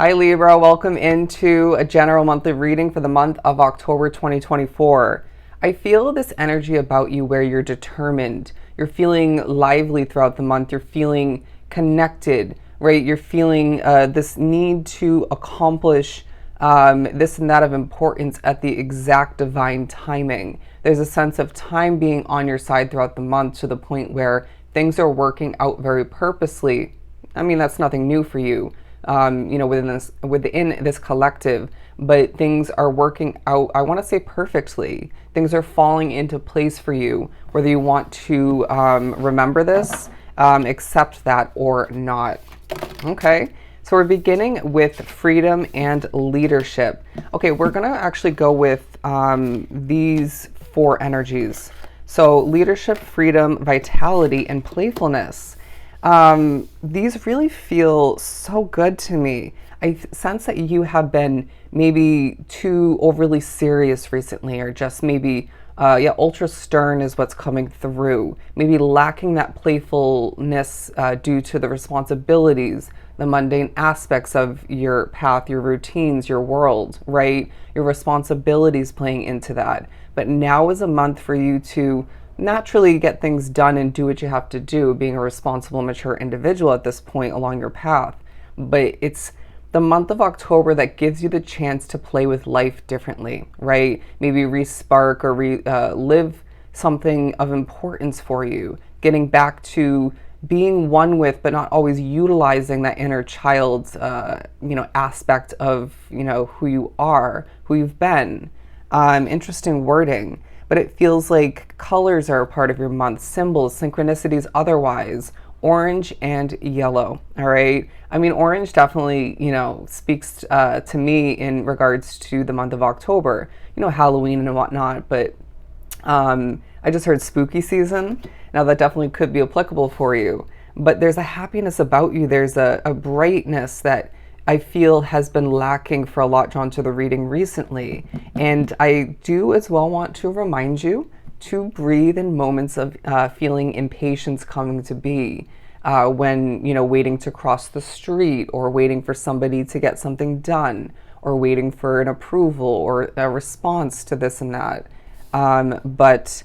Hi Libra, welcome into a general monthly reading for the month of October 2024. I feel this energy about you where you're determined. You're feeling lively throughout the month. You're feeling connected, right? You're feeling this need to accomplish this and that of importance at the exact divine timing. There's a sense of time being on your side throughout the month to the point where things are working out very purposely. I mean, that's nothing new for you. Within this collective, but things are working out, I want to say perfectly. Things are falling into place for you, whether you want to remember this, accept that or not. Okay, so we're beginning with freedom and leadership. Okay, we're going to actually go with these four energies. So leadership, freedom, vitality, and playfulness. These really feel so good to me. I sense that you have been maybe too overly serious recently, or just maybe, ultra stern is what's coming through. Maybe lacking that playfulness due to the responsibilities, the mundane aspects of your path, your routines, your world, right? Your responsibilities playing into that. But now is a month for you to naturally get things done and do what you have to do, being a responsible, mature individual at this point along your path. But it's the month of October that gives you the chance to play with life differently, right? Maybe re-spark or live something of importance for you, getting back to being one with, but not always utilizing that inner child's, aspect of, who you are, who you've been. Interesting wording. But it feels like colors are a part of your month, symbols, synchronicities, otherwise. Orange and yellow, all right? I mean, orange definitely, speaks to me in regards to the month of October, Halloween and whatnot, but I just heard spooky season. Now that definitely could be applicable for you, but there's a happiness about you. There's a brightness that I feel has been lacking for a lot drawn to the reading recently. And I do as well want to remind you to breathe in moments of feeling impatience coming to be, when, waiting to cross the street, or waiting for somebody to get something done, or waiting for an approval or a response to this and that. But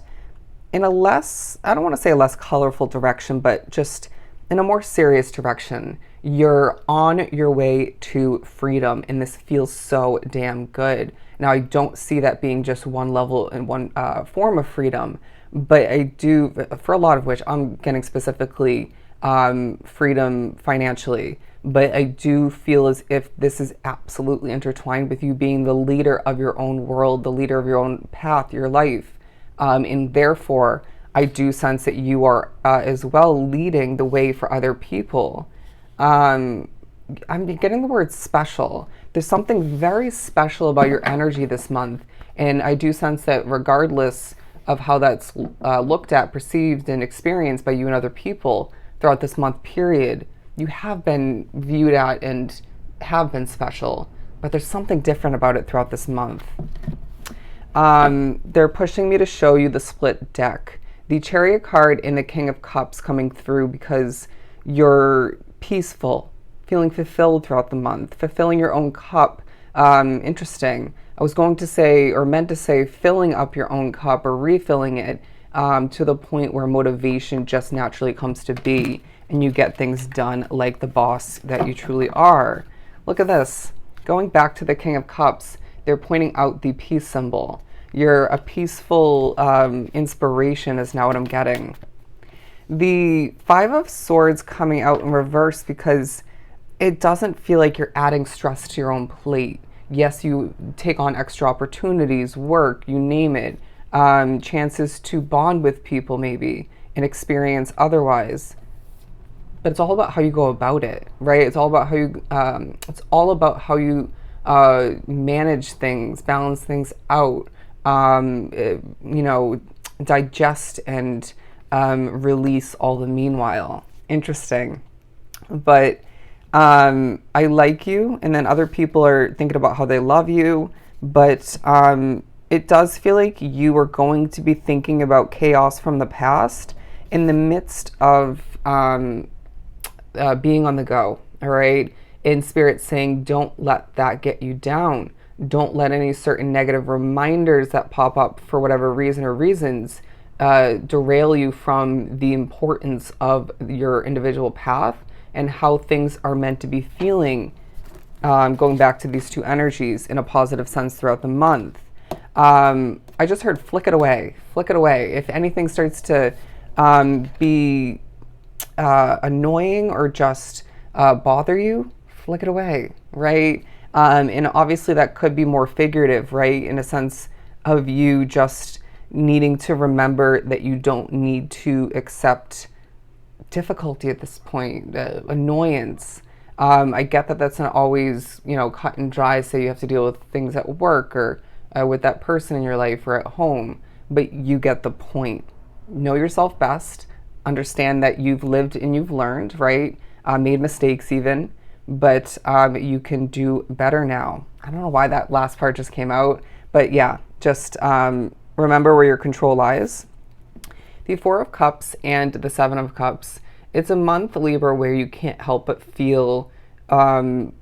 in a less, I don't want to say a less colorful direction, but just in a more serious direction. You're on your way to freedom, and this feels so damn good. Now, I don't see that being just one level and one form of freedom, but I do, for a lot of which I'm getting specifically freedom financially, but I do feel as if this is absolutely intertwined with you being the leader of your own world, the leader of your own path, your life, and therefore, I do sense that you are as well leading the way for other people. I'm getting the word special. There's something very special about your energy this month. And I do sense that regardless of how that's looked at, perceived, and experienced by you and other people throughout this month period, you have been viewed at and have been special. But there's something different about it throughout this month. They're pushing me to show you the split deck. The Chariot card and the King of Cups coming through because you're peaceful, feeling fulfilled throughout the month, fulfilling your own cup. Interesting. I was going to say, or meant to say, filling up your own cup or refilling it to the point where motivation just naturally comes to be and you get things done like the boss that you truly are. Look at this. Going back to the King of Cups, they're pointing out the peace symbol. You're a peaceful inspiration is now what I'm getting. The Five of Swords coming out in reverse because it doesn't feel like you're adding stress to your own plate. Yes, you take on extra opportunities, work, you name it, chances to bond with people maybe and experience otherwise. But it's all about how you go about it, right? It's all about how you manage things, balance things out, digest and release all the meanwhile. Interesting. But I like you, and then other people are thinking about how they love you, but it does feel like you are going to be thinking about chaos from the past in the midst of being on the go, all right? in Spirit saying, don't let that get you down. Don't let any certain negative reminders that pop up for whatever reason or reasons derail you from the importance of your individual path and how things are meant to be feeling, going back to these two energies in a positive sense throughout the month. I just heard flick it away, flick it away. If anything starts to be annoying or just bother you, flick it away, right? And obviously that could be more figurative, right? In a sense of you just needing to remember that you don't need to accept difficulty at this point, annoyance. I get that that's not always, cut and dry. Say you have to deal with things at work or with that person in your life or at home, but you get the point. Know yourself best. Understand that you've lived and you've learned, right? Made mistakes even, but you can do better now. I don't know why that last part just came out, but yeah, just remember where your control lies. The Four of Cups and the Seven of Cups. It's a month, Libra, where you can't help but feel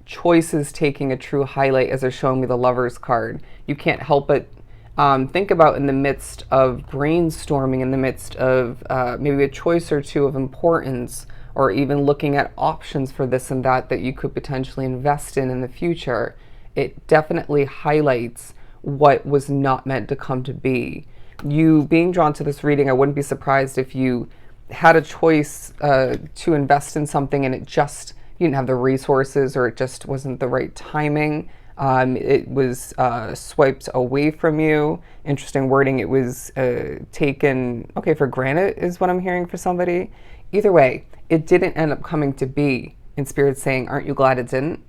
choices taking a true highlight, as they're showing me the Lover's card. You can't help but think about, in the midst of brainstorming, in the midst of maybe a choice or two of importance, or even looking at options for this and that you could potentially invest in the future. It definitely highlights what was not meant to come to be. You being drawn to this reading, I wouldn't be surprised if you had a choice to invest in something and you didn't have the resources, or it just wasn't the right timing. It was swiped away from you. Interesting wording. It was taken, for granted is what I'm hearing for somebody. Either way, it didn't end up coming to be. And Spirit's saying, aren't you glad it didn't?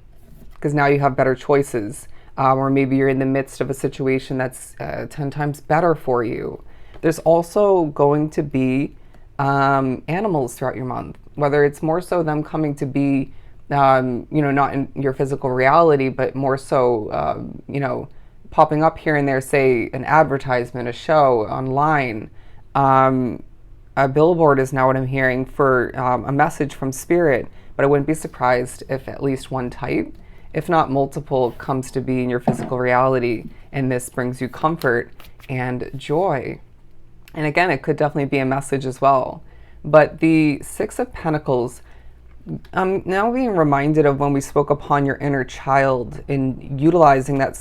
Because now you have better choices. Or maybe you're in the midst of a situation that's 10 times better for you. There's also going to be animals throughout your month, whether it's more so them coming to be, not in your physical reality, but more so, popping up here and there, say an advertisement, a show, online. A billboard is now what I'm hearing for a message from Spirit, but I wouldn't be surprised if at least one type, if not multiple, comes to be in your physical reality, and this brings you comfort and joy. And again, it could definitely be a message as well. But the Six of Pentacles, I'm now being reminded of when we spoke upon your inner child in utilizing that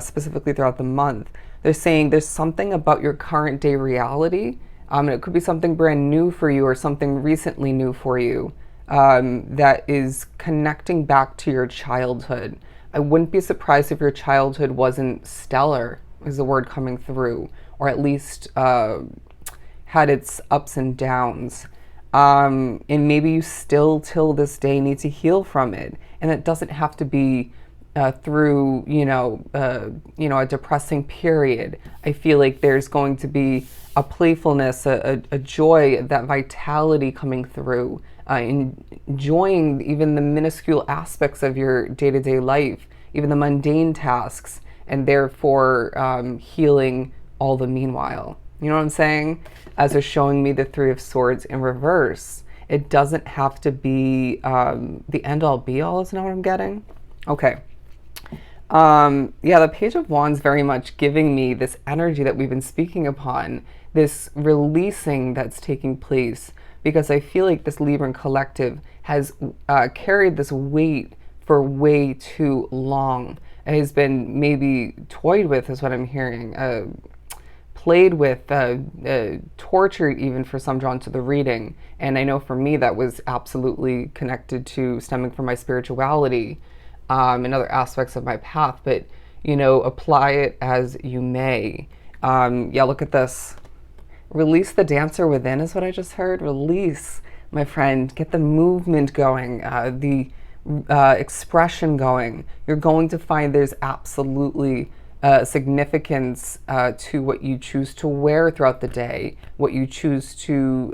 specifically throughout the month. They're saying there's something about your current day reality, and it could be something brand new for you or something recently new for you, that is connecting back to your childhood. I wouldn't be surprised if your childhood wasn't stellar, is the word coming through, or at least had its ups and downs. And maybe you still, till this day, need to heal from it. And it doesn't have to be through, a depressing period. I feel like there's going to be a playfulness, a joy, that vitality coming through, enjoying even the minuscule aspects of your day-to-day life, even the mundane tasks, and therefore healing all the meanwhile. You know what I'm saying? As they're showing me the Three of Swords in reverse. It doesn't have to be the end-all be-all, is not what I'm getting. Okay. The Page of Wands very much giving me this energy that we've been speaking upon, this releasing that's taking place, because I feel like this Libran collective has carried this weight for way too long. It has been maybe toyed with, is what I'm hearing, played with, tortured even for some drawn to the reading. And I know for me that was absolutely connected to stemming from my spirituality and other aspects of my path. But, apply it as you may. Look at this. Release the dancer within is what I just heard. Release, my friend. Get the movement going, the expression going. You're going to find there's absolutely significance to what you choose to wear throughout the day, what you choose to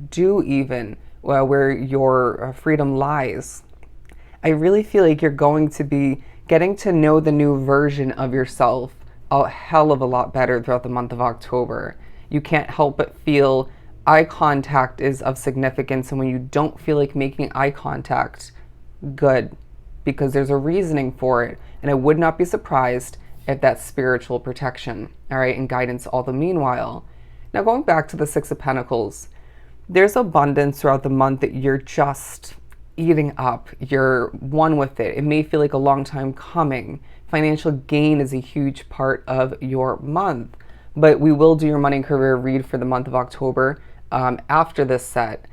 do even, where your freedom lies. I really feel like you're going to be getting to know the new version of yourself a hell of a lot better throughout the month of October. You can't help but feel eye contact is of significance, and when you don't feel like making eye contact, good. because there's a reasoning for it. And I would not be surprised if that's spiritual protection, all right, and guidance all the meanwhile. Now, going back to the Six of Pentacles, there's abundance throughout the month that you're just eating up. You're one with it. It may feel like a long time coming. Financial gain is a huge part of your month, but we will do your money and career read for the month of October after this set.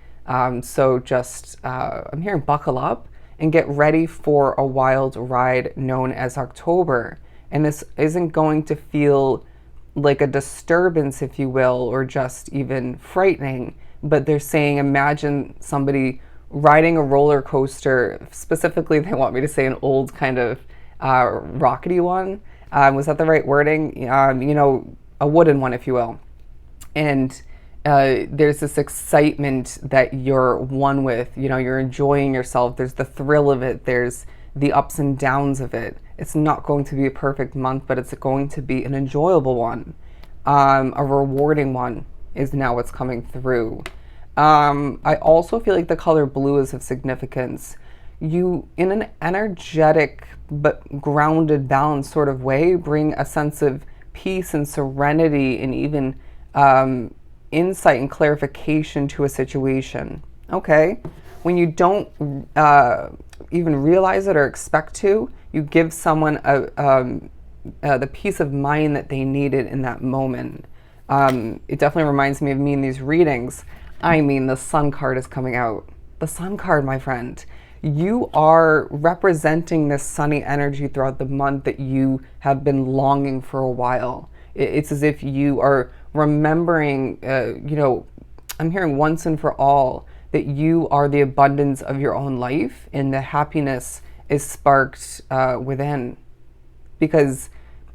So just, I'm hearing buckle up and get ready for a wild ride known as October. And this isn't going to feel like a disturbance, if you will, or just even frightening, but they're saying imagine somebody riding a roller coaster. Specifically, they want me to say an old kind of rockety one. Was that the right wording? You know, a wooden one, if you will. And there's this excitement that you're one with, you know, you're enjoying yourself. There's the thrill of it. There's the ups and downs of it. It's not going to be a perfect month, but it's going to be an enjoyable one. A rewarding one is now what's coming through. I also feel like the color blue is of significance. You, in an energetic but grounded, balanced sort of way, bring a sense of peace and serenity and even insight and clarification to a situation. Okay? When you don't even realize it or expect to, you give someone the peace of mind that they needed in that moment. It definitely reminds me of me in these readings. I mean, the Sun card is coming out. The Sun card, my friend. You are representing this sunny energy throughout the month that you have been longing for a while. It's as if you are remembering, you know, I'm hearing once and for all that you are the abundance of your own life and the happiness is sparked within. Because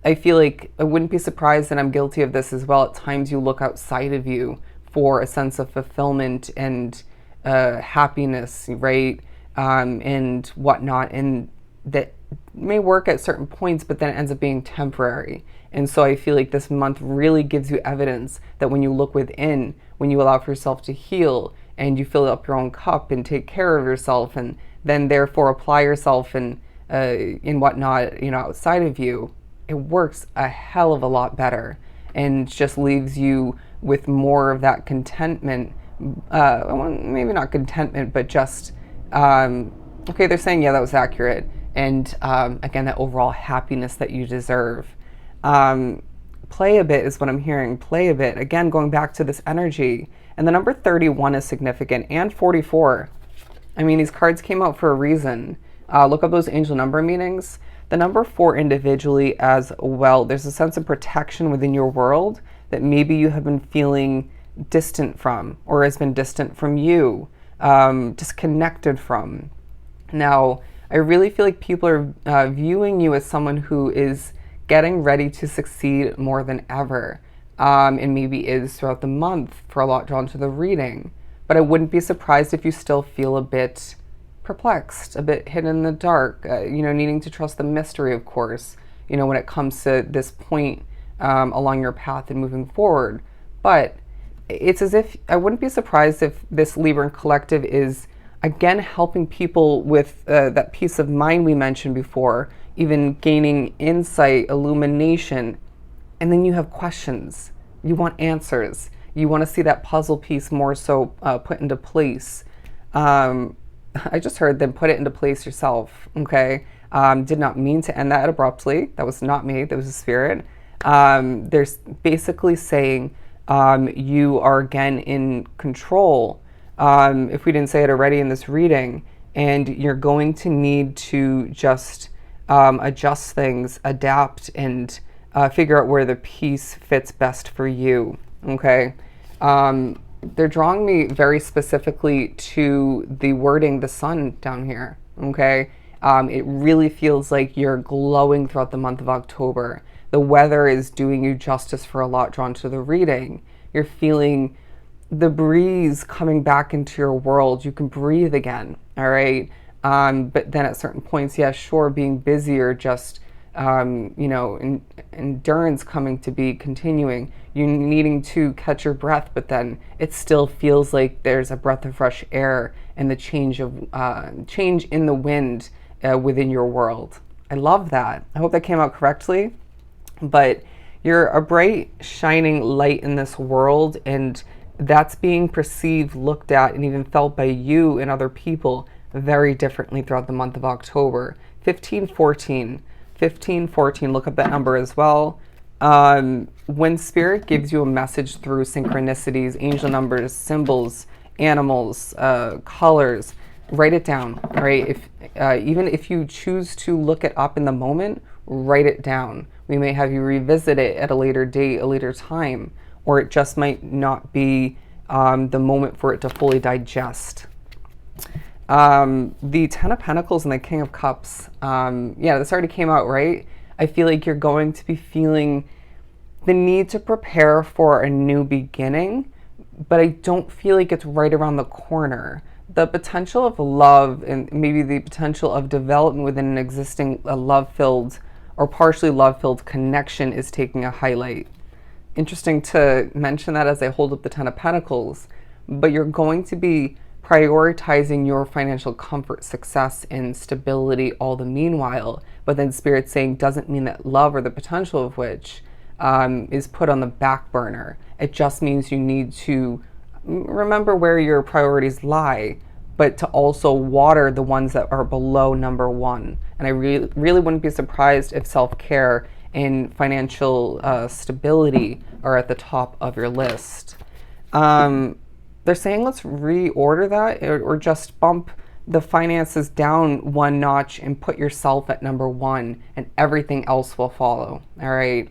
I feel like I wouldn't be surprised, and I'm guilty of this as well, at times you look outside of you for a sense of fulfillment and happiness, right? And whatnot. And that may work at certain points, but then it ends up being temporary. And so I feel like this month really gives you evidence that when you look within, when you allow for yourself to heal and you fill up your own cup and take care of yourself and then therefore apply yourself and in whatnot, you know, outside of you, it works a hell of a lot better and just leaves you with more of that contentment. Maybe not contentment, but just, okay, they're saying, yeah, that was accurate. And again, that overall happiness that you deserve. Play a bit is what I'm hearing. Play a bit. Again, going back to this energy. And the number 31 is significant, and 44. I mean, these cards came out for a reason. Look up those angel number meanings. The number 4 individually as well. There's a sense of protection within your world that maybe you have been feeling distant from, or has been distant from you, disconnected from. Now, I really feel like people are viewing you as someone who is getting ready to succeed more than ever, and maybe is throughout the month for a lot drawn to the reading. But I wouldn't be surprised if you still feel a bit perplexed, a bit hidden in the dark, you know, needing to trust the mystery, of course, you know, when it comes to this point along your path and moving forward. But it's as if, I wouldn't be surprised if this Libran collective is, again, helping people with that peace of mind we mentioned before, even gaining insight, illumination, and then you have questions. You want answers. You want to see that puzzle piece more so put into place. I just heard them put it into place yourself, okay? Did not mean to end that abruptly. That was not me. That was a spirit. They're basically saying you are, again, in control, if we didn't say it already in this reading, and you're going to need to just adjust things, adapt, and figure out where the piece fits best for you, okay? They're drawing me very specifically to the wording, the sun down here, okay? It really feels like you're glowing throughout the month of October. The weather is doing you justice for a lot drawn to the reading. You're feeling the breeze coming back into your world. You can breathe again, all right? But then at certain points, yeah, sure, being busy or just, you know, endurance coming to be continuing, you needing to catch your breath, but then it still feels like there's a breath of fresh air and the change in the wind within your world. I love that. I hope that came out correctly. But you're a bright, shining light in this world, and that's being perceived, looked at, and even felt by you and other people very differently throughout the month of October. 1514. 1514, look up that number as well. When spirit gives you a message through synchronicities, angel numbers, symbols, animals, colors, write it down, right? Even if you choose to look it up in the moment, write it down. We may have you revisit it at a later date, a later time, or it just might not be the moment for it to fully digest. The Ten of Pentacles and the King of Cups. Yeah, this already came out, right? I feel like you're going to be feeling the need to prepare for a new beginning, but I don't feel like it's right around the corner. The potential of love and maybe the potential of development within an existing love-filled or partially love-filled connection is taking a highlight. Interesting to mention that as I hold up the Ten of Pentacles, but you're going to be prioritizing your financial comfort, success, and stability all the meanwhile, but then Spirit saying doesn't mean that love or the potential of which is put on the back burner. It just means you need to remember where your priorities lie, but to also water the ones that are below number one. And I really wouldn't be surprised if self-care and financial stability are at the top of your list. They're saying let's reorder that or just bump the finances down one notch and put yourself at number one, and everything else will follow. All right.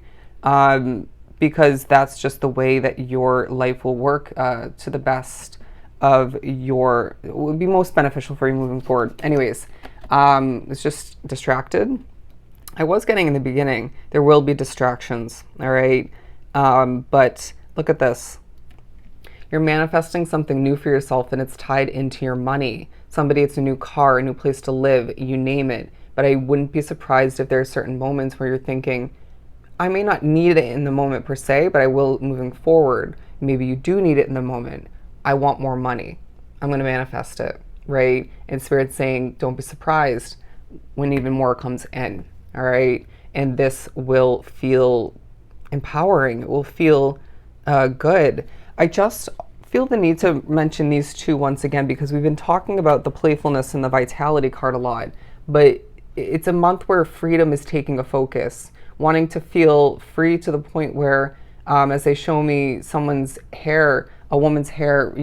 Because that's just the way that your life will work to the best of it would be most beneficial for you moving forward. Anyways, it's just distracted. I was getting in the beginning, there will be distractions, all right? But look at this. You're manifesting something new for yourself, and it's tied into your money. Somebody, it's a new car, a new place to live, you name it. But I wouldn't be surprised if there are certain moments where you're thinking, I may not need it in the moment per se, but I will moving forward. Maybe you do need it in the moment. I want more money. I'm going to manifest it, right? And Spirit's saying, don't be surprised when even more comes in, all right? And this will feel empowering. It will feel good. I just feel the need to mention these two once again because we've been talking about the playfulness and the vitality card a lot, but it's a month where freedom is taking a focus. Wanting to feel free to the point where, as they show me someone's hair, a woman's hair,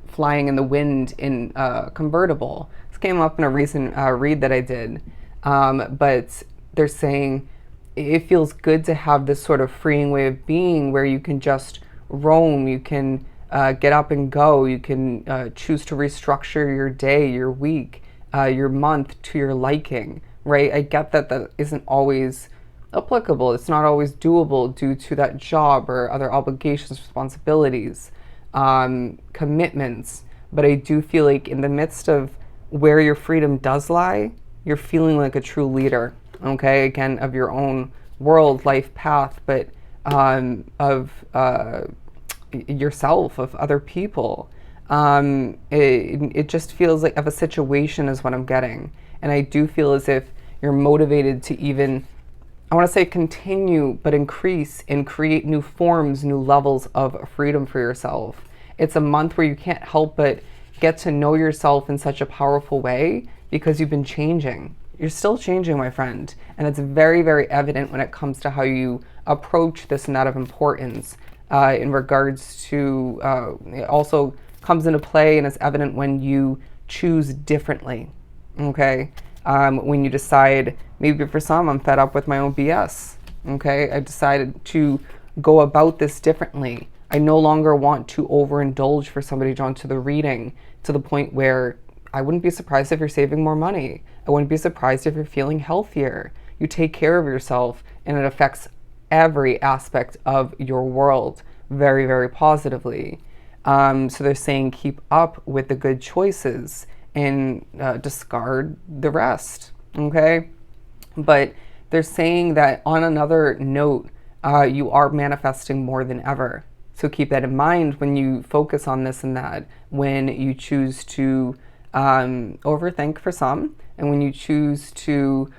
flying in the wind in a convertible. This came up in a recent read that I did. But they're saying it feels good to have this sort of freeing way of being where you can just roam, you can get up and go, you can choose to restructure your day, your week, your month to your liking, right? I get that that isn't always applicable. It's not always doable due to that job or other obligations, responsibilities, commitments. But I do feel like in the midst of where your freedom does lie, you're feeling like a true leader, okay? Again, of your own world, life path, but of yourself, of other people. It just feels like of a situation is what I'm getting. And I do feel as if you're motivated to even, I want to say continue, but increase and create new forms, new levels of freedom for yourself. It's a month where you can't help but get to know yourself in such a powerful way because you've been changing. You're still changing, my friend. And it's very, very evident when it comes to how you approach this and that of importance in regards to, it also comes into play and is evident when you choose differently, okay? When you decide, maybe for some, I'm fed up with my own BS, okay? I've decided to go about this differently. I no longer want to overindulge for somebody drawn to the reading to the point where I wouldn't be surprised if you're saving more money. I wouldn't be surprised if you're feeling healthier. You take care of yourself, and it affects every aspect of your world very, very positively. So they're saying keep up with the good choices and discard the rest, okay? But they're saying that on another note, you are manifesting more than ever. So keep that in mind when you focus on this and that, when you choose to overthink for some, and when you choose to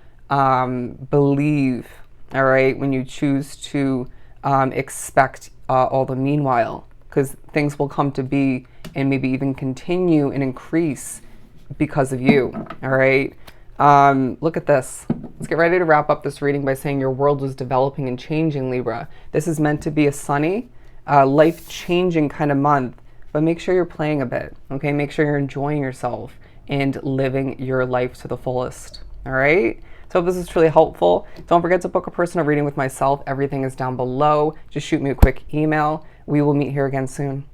believe, all right, when you choose to expect all the meanwhile, because things will come to be and maybe even continue and increase because of you, all right? Look at this. Let's get ready to wrap up this reading by saying your world is developing and changing, Libra. This is meant to be a sunny, life-changing kind of month, but make sure you're playing a bit, okay? Make sure you're enjoying yourself and living your life to the fullest, all right? So if this is truly helpful, don't forget to book a personal reading with myself. Everything is down below. Just shoot me a quick email. We will meet here again soon.